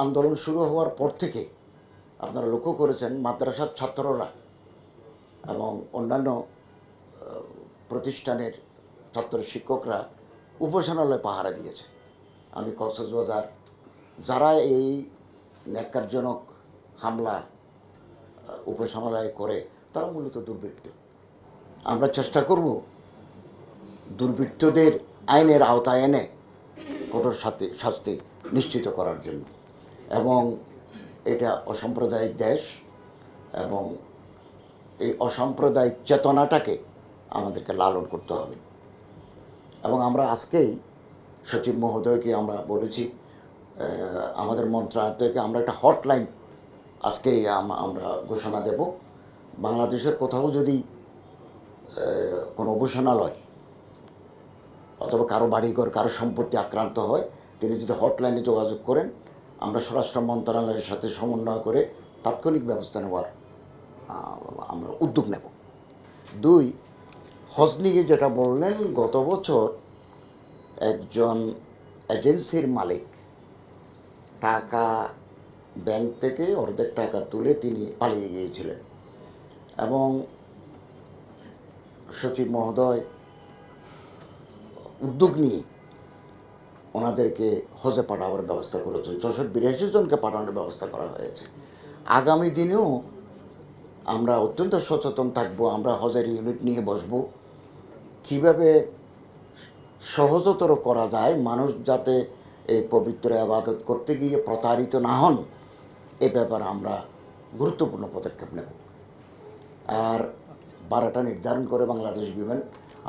আন্দোলন শুরু হওয়ার পর থেকে আপনারা লক্ষ্য করেছেন মাদ্রাসার ছাত্ররা এবং অন্যান্য প্রতিষ্ঠানের ছাত্র শিক্ষকরা উপাসনালয় পাহারা দিয়েছে। আমি কক্সবাজার যারা এই ন্যাক্কারজনক হামলা উপাসনালয় করে তারা মূলত দুর্বৃত্ত। আমরা চেষ্টা করব দুর্বৃত্তদের আইনের আওতায় এনে কঠোর শাস্তি নিশ্চিত করার জন্য। এবং এটা অসাম্প্রদায়িক দেশ এবং এই অসাম্প্রদায়িক চেতনাটাকে আমাদেরকে লালন করতে হবে। এবং আমরা আজকেই সচিব মহোদয়কে আমরা বলেছি আমাদের মন্ত্রণালয় থেকে আমরা একটা হটলাইন আজকেই আমরা ঘোষণা দেব। বাংলাদেশের কোথাও যদি কোনো উপাসনালয় অথবা কারো বাড়িঘর কারো সম্পত্তি আক্রান্ত হয় তিনি যদি হটলাইনে যোগাযোগ করেন আমরা স্বরাষ্ট্র মন্ত্রণালয়ের সাথে সমন্বয় করে তাৎক্ষণিক ব্যবস্থা নেওয়ার আমরা উদ্যোগ নেব। 2, হজ নিয়ে যেটা বললেন, গত বছর একজন এজেন্সির মালিক টাকা ব্যাংক থেকে অর্ধেক টাকা তুলে তিনি পালিয়ে গিয়েছিলেন এবং সচিব মহোদয় উদ্যোগ নিয়ে ওনাদেরকে হজে পাঠাবার ব্যবস্থা করেছেন। 682 জনকে পাঠানোর ব্যবস্থা করা হয়েছে। আগামী দিনেও আমরা অত্যন্ত সচেতন থাকব। আমরা হজের ইউনিট নিয়ে বসব, কীভাবে সহজতর করা যায়, মানুষ যাতে এই পবিত্র ইবাদত করতে গিয়ে প্রতারিত না হন এ ব্যাপারে আমরা গুরুত্বপূর্ণ পদক্ষেপ নেব। আর ভাড়াটা নির্ধারণ করে বাংলাদেশ বিমান,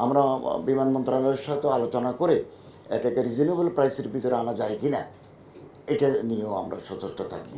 আমরা বিমান মন্ত্রণালয়ের সাথে আলোচনা করে এটাকে রিজনেবল প্রাইসের ভিতরে আনা যায় কি না এটা নিয়েও আমরা সচেষ্ট থাকব।